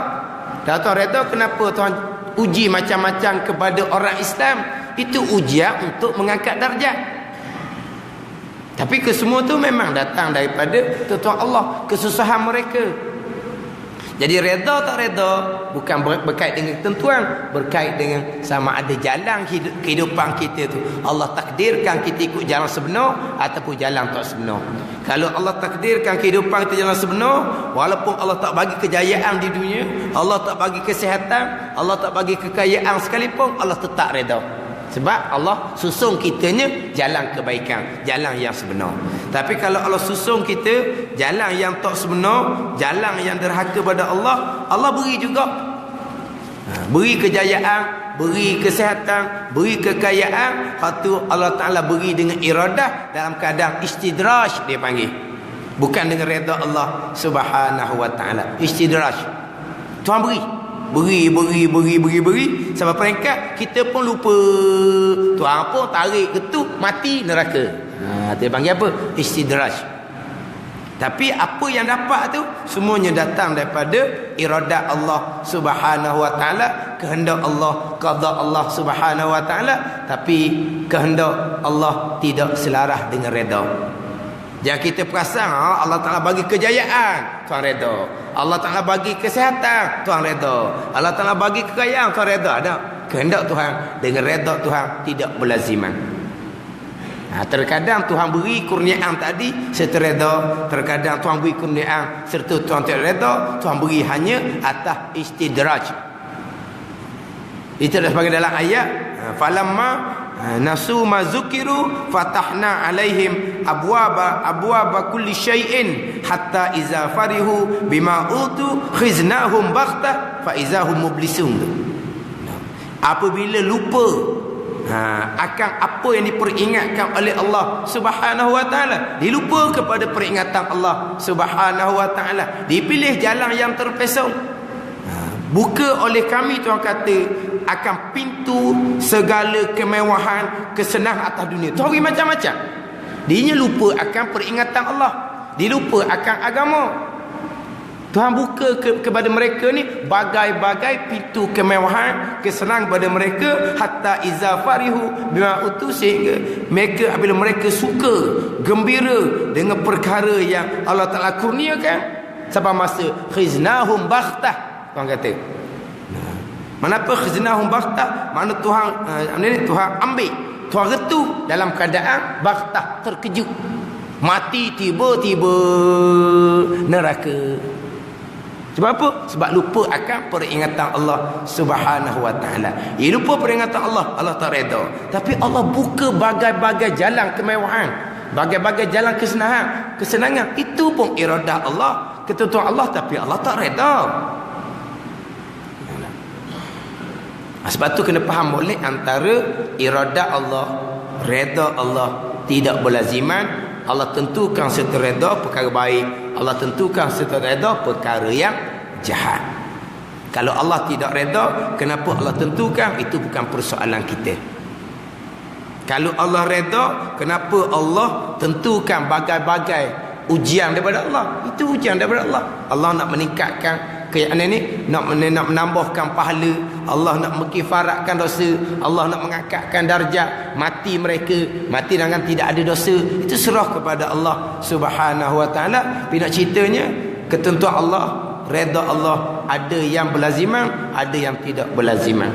Kalau Tuhan reda, kenapa Tuhan uji macam-macam kepada orang Islam? Itu ujian untuk mengangkat darjat. Tapi kesemua tu memang datang daripada ketentuan Allah, kesusahan mereka. Jadi reda tak reda bukan berkait dengan ketentuan, berkait dengan sama ada jalan kehidupan kita tu Allah takdirkan kita ikut jalan sebenar ataupun jalan tak sebenar. Kalau Allah takdirkan kehidupan kita jalan sebenar, walaupun Allah tak bagi kejayaan di dunia, Allah tak bagi kesihatan, Allah tak bagi kekayaan sekalipun, Allah tetap reda. Sebab Allah susung kitanya jalan kebaikan, jalan yang sebenar. Tapi kalau Allah susung kita jalan yang tak sebenar, jalan yang derhaka pada Allah, Allah beri juga. Beri kejayaan, beri kesihatan, beri kekayaan. Lepas Allah Ta'ala beri dengan iradah dalam keadaan istidraj dia panggil. Bukan dengan reda Allah Subhanahu wa Ta'ala. Istidraj. Tuhan beri sampai peringkat kita pun lupa. Tuhan pun tarik ketu mati neraka. Dia panggil apa? Istidraj. Tapi apa yang dapat tu semuanya datang daripada iradat Allah Subhanahu wa Ta'ala, kehendak Allah, qada Allah Subhanahu wa Ta'ala. Tapi kehendak Allah tidak selaras dengan reda. Jangan kita perasan Allah Ta'ala bagi kejayaan, Tuhan reda. Allah Ta'ala bagi kesihatan, Tuhan reda. Allah Ta'ala bagi kekayaan, Tuhan reda. Ada kehendak Tuhan dengan reda Tuhan tidak berlaziman. Terkadang Tuhan beri kurniaan tadi serta reda, terkadang Tuhan beri kurniaan serta Tuhan tidak reda. Tuhan beri hanya atas istidraj. Itu dah sebagai dalam ayat falamma nasu ma zukiru fatahna alaihim abwaba kulli syai'in hatta iza farihu bima utu khiznahum baghtah fa izahum mublisun. Apabila lupa akan apa yang diperingatkan oleh Allah Subhanahu wa taala, dilupa kepada peringatan Allah Subhanahu wa taala, dipilih jalan yang terpesong, buka oleh kami, Tuhan kata, akan pintu segala kemewahan, kesenangan atas dunia. Tuhan macam-macam. Dia lupa akan peringatan Allah, dilupa akan agama. Tuhan buka kepada mereka ni bagai-bagai pintu kemewahan, kesenangan kepada mereka, hatta iza farihu bima utu, sehingga mereka, apabila mereka suka, gembira dengan perkara yang Allah Taala kurniakan, sampai masa khiznahum baghtah. Tuhan kata, kenapa khiznahum baghtah? Mana Tuhan ambil, Tuhan retu dalam keadaan baghtah, terkejut, mati tiba-tiba neraka. Sebab apa? Sebab lupa akan peringatan Allah Subhanahu wa taala. Ia lupa peringatan Allah, Allah tak redha. Tapi Allah buka bagai-bagai jalan kemewahan, bagai-bagai jalan kesenangan. Itu pun iradah Allah, ketentuan Allah, tapi Allah tak redha. Sebab tu kena faham boleh antara iradah Allah, redha Allah tidak berlaziman. Allah tentukan serta redha perkara baik, Allah tentukan serta redha perkara yang jahat. Kalau Allah tidak redha, kenapa Allah tentukan? Itu bukan persoalan kita. Kalau Allah redha, kenapa Allah tentukan bagai-bagai ujian daripada Allah? Itu ujian daripada Allah. Allah nak meningkatkan keimanan ni, nak menambahkan pahala, Allah nak mengkifaratkan dosa, Allah nak mengangkatkan darjat mati mereka, mati dengan tidak ada dosa. Itu serah kepada Allah Subhanahu wa taala. Tapi nak ceritanya, ketentuan Allah, redha Allah, ada yang berlaziman, ada yang tidak berlaziman.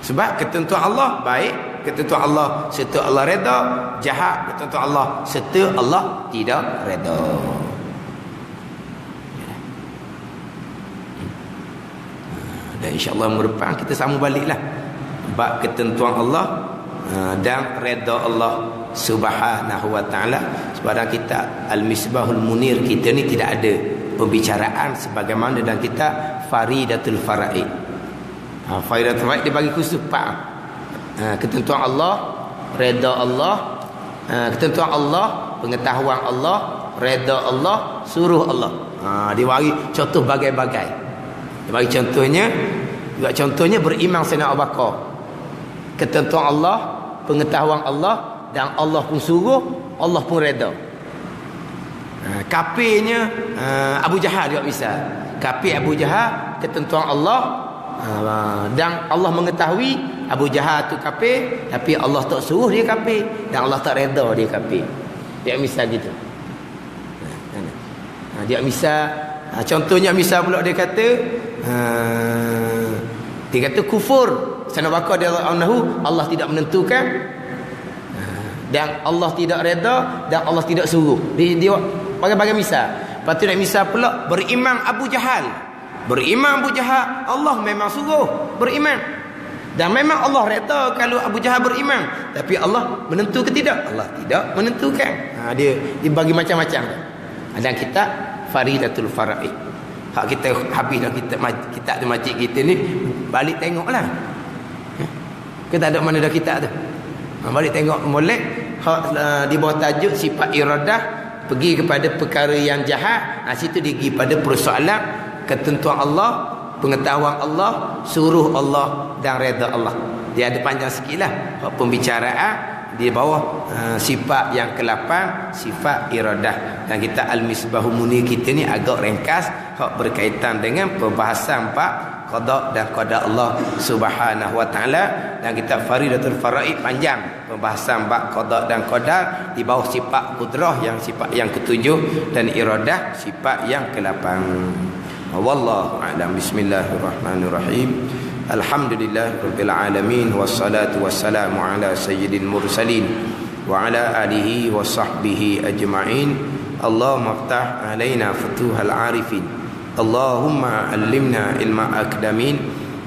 Sebab ketentuan Allah baik, ketentuan Allah serta Allah redha, jahat ketentuan Allah serta Allah tidak redha. Dan insya-Allah minggu depan kita sambung baliklah bab ketentuan Allah dan redha Allah Subhanahu wa taala. Sebab dalam kitab Al-Misbahul Munir kita ni tidak ada pembicaraan sebagaimana dalam kitab Faridatul Faraid. Faridatul Faraid dia bagi khusus 4. Ketentuan Allah, redha Allah, ketentuan Allah, pengetahuan Allah, redha Allah, suruh Allah. Dia bagi contoh bagai-bagai. Dia bagi contohnya beriman Sayyidina Abu Bakar. Ketentuan Allah, pengetahuan Allah, dan Allah pun suruh, Allah pun redha. Kafirnya Abu Jahal juga misal. Kafir Abu Jahal, ketentuan Allah, dan Allah mengetahui Abu Jahal tu kafir, tapi Allah tak suruh dia kafir, dan Allah tak redha dia kafir. Dia misal gitu. Dia misal, contohnya misal pula dia kata kufur Sayyidina Abu Bakar radhiyallahu Allah tidak menentukan, dan Allah tidak redha, dan Allah tidak suruh. Dia bagai-bagai misal. Lepas tu nak misal pula beriman Abu Jahal. Beriman Abu Jahal, Allah memang suruh beriman, dan memang Allah redha kalau Abu Jahal beriman, tapi Allah menentu ke tidak? Allah tidak menentukan. Dia bagi macam-macam. Dan kitab Faridatul Faraid, hak kita habis dah kitab tu masjid kita ni, balik tengoklah. Kita ada mana dah kitab tu. Balik tengok molek hak di bawah tajuk sifat iradah, pergi kepada perkara yang jahat. Situ dia pergi pada persoalan ketentuan Allah, pengetahuan Allah, suruh Allah, dan redha Allah. Dia ada panjang sikitlah pembicaraan di bawah sifat yang ke-8, sifat iradah. Dan kita Al-Misbahul Munir kita ni agak ringkas, berkaitan dengan pembahasan bab qada dan qada Allah Subhanahu wa taala. Dan kita Faridatul Faraid panjang pembahasan bab qada dan qadar di bawah sifat qudrah yang sifat yang ke-7, dan iradah sifat yang ke-8. Wallahu a'lam. Bismillahirrahmanirrahim. Alhamdulillahirabbil alamin, wassalatu wassalamu ala sayyidil mursalin wa ala alihi wa sahbihi ajma'in. Allahumma iftah alaina futuhal arifin, Allahumma allimna ilma akdamin,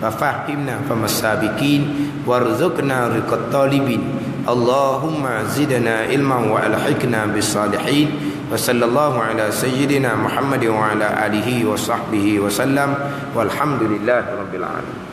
fafahimna famasabiqin warzuqna riqat talibin. Allahumma zidna ilman wa alhiqna bisalihin. Wa sallallahu ala sayyidina Muhammad wa ala alihi wa sahbihi wa sallam. Walhamdulillahirabbil alamin.